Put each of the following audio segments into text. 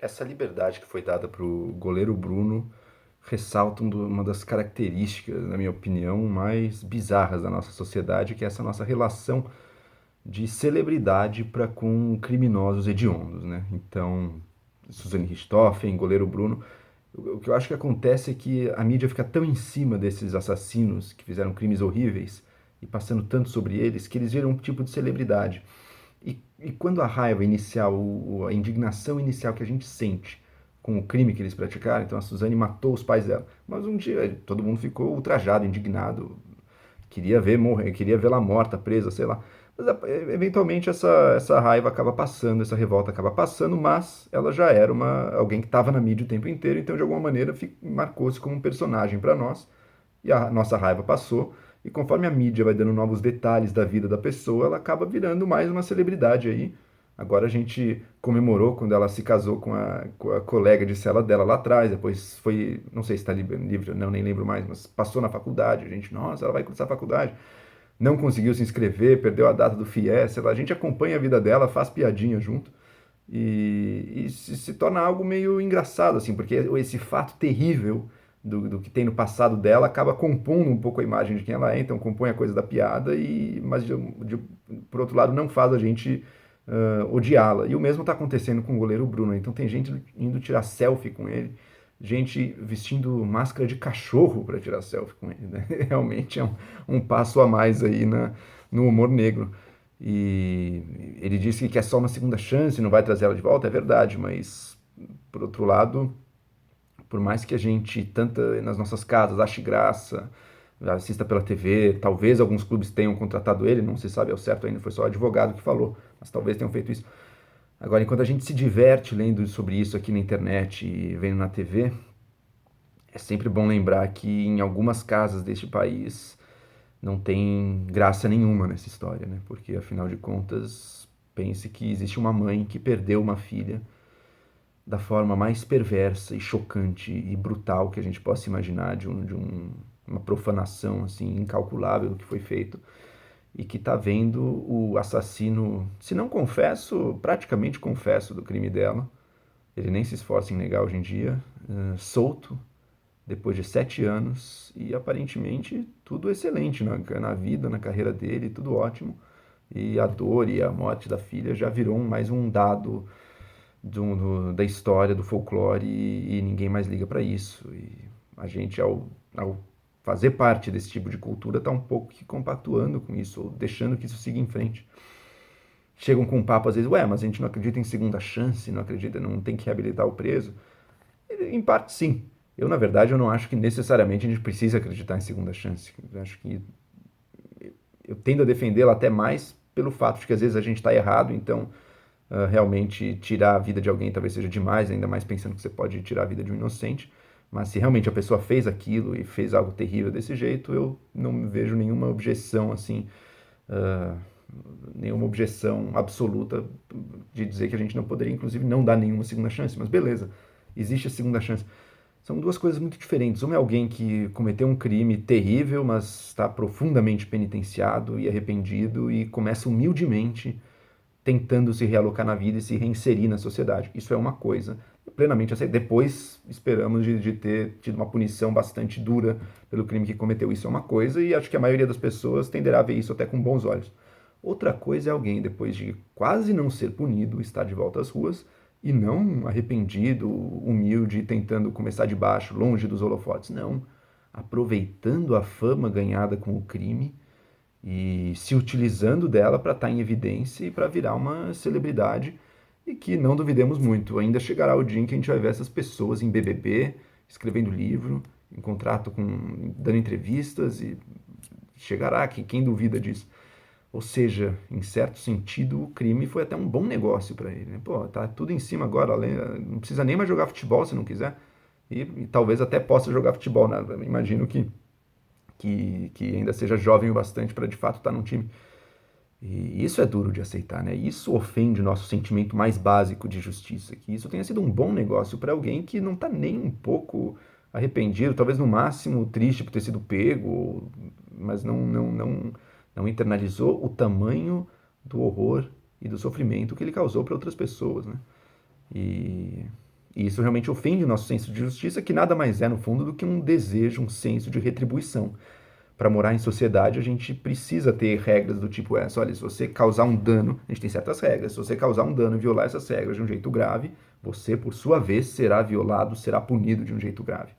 Essa liberdade que foi dada para o goleiro Bruno ressalta uma das características, na minha opinião, mais bizarras da nossa sociedade, que é essa nossa relação de celebridade para com criminosos hediondos, né? Então, Suzane Richthofen, goleiro Bruno, o que eu acho que acontece é que a mídia fica tão em cima desses assassinos que fizeram crimes horríveis e passando tanto sobre eles que eles viram um tipo de celebridade. E quando a raiva inicial, a indignação inicial que a gente sente com o crime que eles praticaram, então a Suzane matou os pais dela, mas um dia todo mundo ficou ultrajado, indignado, queria ver morrer, queria vê-la morta, presa, sei lá. Mas eventualmente essa raiva acaba passando, essa revolta acaba passando, mas ela já era alguém que estava na mídia o tempo inteiro, então de alguma maneira marcou-se como um personagem para nós, e a nossa raiva passou, e conforme a mídia vai dando novos detalhes da vida da pessoa, ela acaba virando mais uma celebridade aí. Agora a gente comemorou quando ela se casou com a colega de cela dela lá atrás, depois foi, não sei se está livre, não, nem lembro mais, mas passou na faculdade, a gente, nossa, ela vai cursar a faculdade. Não conseguiu se inscrever, perdeu a data do FIES, sei lá, a gente acompanha a vida dela, faz piadinha junto, e se torna algo meio engraçado, assim, porque esse fato terrível do que tem no passado dela acaba compondo um pouco a imagem de quem ela é, então compõe a coisa da piada, mas por outro lado não faz a gente odiá-la. E o mesmo está acontecendo com o goleiro Bruno, então tem gente indo tirar selfie com ele, gente vestindo máscara de cachorro para tirar selfie com ele, né? Realmente é um passo a mais aí no humor negro. E ele disse que é só uma segunda chance, não vai trazer ela de volta, é verdade, mas por outro lado, por mais que a gente, tanto nas nossas casas, ache graça, assista pela TV, talvez alguns clubes tenham contratado ele, não se sabe ao certo ainda, foi só o advogado que falou, mas talvez tenham feito isso. Agora, enquanto a gente se diverte lendo sobre isso aqui na internet e vendo na TV, é sempre bom lembrar que em algumas casas deste país não tem graça nenhuma nessa história, né? Porque afinal de contas, pense que existe uma mãe que perdeu uma filha da forma mais perversa e chocante e brutal que a gente possa imaginar uma profanação assim incalculável do que foi feito e que está vendo o assassino, se não confesso, praticamente confesso do crime dela. Ele nem se esforça em negar hoje em dia, solto depois de 7 anos e aparentemente tudo excelente na vida, na carreira dele, tudo ótimo. E a dor e a morte da filha já virou mais um dado da história, do folclore e ninguém mais liga para isso. E a gente, ao fazer parte desse tipo de cultura, está um pouco que compactuando com isso, ou deixando que isso siga em frente. Chegam com um papo às vezes, ué, mas a gente não acredita em segunda chance, não acredita, não tem que reabilitar o preso. Em parte, sim. Eu, na verdade, eu não acho que necessariamente a gente precisa acreditar em segunda chance. Eu acho que eu tendo a defendê-la até mais pelo fato de que às vezes a gente está errado, então realmente tirar a vida de alguém talvez seja demais, ainda mais pensando que você pode tirar a vida de um inocente. Mas se realmente a pessoa fez aquilo e fez algo terrível desse jeito, eu não vejo nenhuma objeção assim, uh, nenhuma objeção absoluta de dizer que a gente não poderia, inclusive, não dar nenhuma segunda chance. Mas beleza, existe a segunda chance. São duas coisas muito diferentes. Uma é alguém que cometeu um crime terrível, mas está profundamente penitenciado e arrependido e começa humildemente tentando se realocar na vida e se reinserir na sociedade. Isso é uma coisa. Plenamente aceito. Depois esperamos de ter tido uma punição bastante dura pelo crime que cometeu. Isso é uma coisa, e acho que a maioria das pessoas tenderá a ver isso até com bons olhos. Outra coisa é alguém, depois de quase não ser punido, estar de volta às ruas e não arrependido, humilde, tentando começar de baixo, longe dos holofotes. Não. Aproveitando a fama ganhada com o crime e se utilizando dela para estar em evidência e para virar uma celebridade, e que não duvidemos muito, ainda chegará o dia em que a gente vai ver essas pessoas em BBB, escrevendo livro, em contrato com, dando entrevistas, e chegará, quem duvida disso? Ou seja, em certo sentido, o crime foi até um bom negócio para ele, né? Pô, tá tudo em cima agora, não precisa nem mais jogar futebol se não quiser, e talvez até possa jogar futebol, né? Imagino que ainda seja jovem o bastante para de fato estar num time. E isso é duro de aceitar, né? Isso ofende o nosso sentimento mais básico de justiça, que isso tenha sido um bom negócio para alguém que não está nem um pouco arrependido, talvez no máximo triste por ter sido pego, mas não internalizou o tamanho do horror e do sofrimento que ele causou para outras pessoas, né? E E isso realmente ofende o nosso senso de justiça, que nada mais é, no fundo, do que um desejo, um senso de retribuição. Para morar em sociedade, a gente precisa ter regras do tipo essa. Olha, se você causar um dano, a gente tem certas regras. Se você causar um dano e violar essas regras de um jeito grave, você, por sua vez, será violado, será punido de um jeito grave.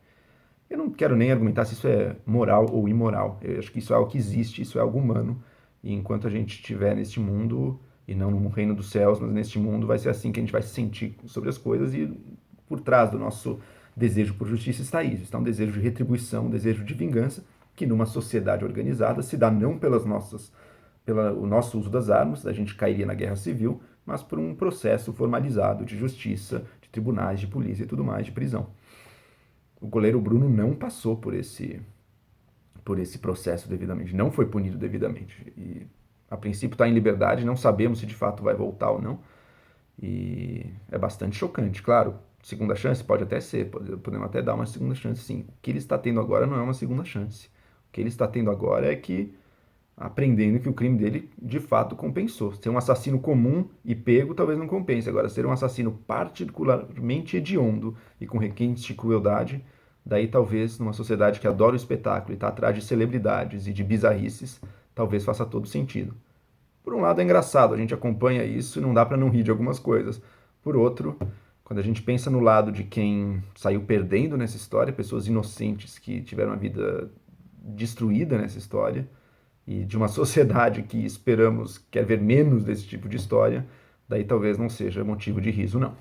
Eu não quero nem argumentar se isso é moral ou imoral. Eu acho que isso é algo que existe, isso é algo humano. E enquanto a gente estiver neste mundo, e não no reino dos céus, mas neste mundo, vai ser assim que a gente vai se sentir sobre as coisas. E por trás do nosso desejo por justiça está isso. Está um desejo de retribuição, um desejo de vingança, que numa sociedade organizada se dá não pelo nosso uso das armas, a gente cairia na guerra civil, mas por um processo formalizado de justiça, de tribunais, de polícia e tudo mais, de prisão. O goleiro Bruno não passou por esse processo devidamente, não foi punido devidamente. E a princípio está em liberdade, não sabemos se de fato vai voltar ou não. E é bastante chocante, claro. Segunda chance pode até ser, podemos até dar uma segunda chance, sim. O que ele está tendo agora não é uma segunda chance. O que ele está tendo agora é que aprendendo que o crime dele de fato compensou. Ser um assassino comum e pego talvez não compense. Agora, ser um assassino particularmente hediondo e com requintes de crueldade, daí talvez numa sociedade que adora o espetáculo e está atrás de celebridades e de bizarrices, talvez faça todo sentido. Por um lado é engraçado, a gente acompanha isso e não dá para não rir de algumas coisas. Por outro, quando a gente pensa no lado de quem saiu perdendo nessa história, pessoas inocentes que tiveram a vida destruída nessa história, e de uma sociedade que esperamos quer ver menos desse tipo de história, daí talvez não seja motivo de riso, não.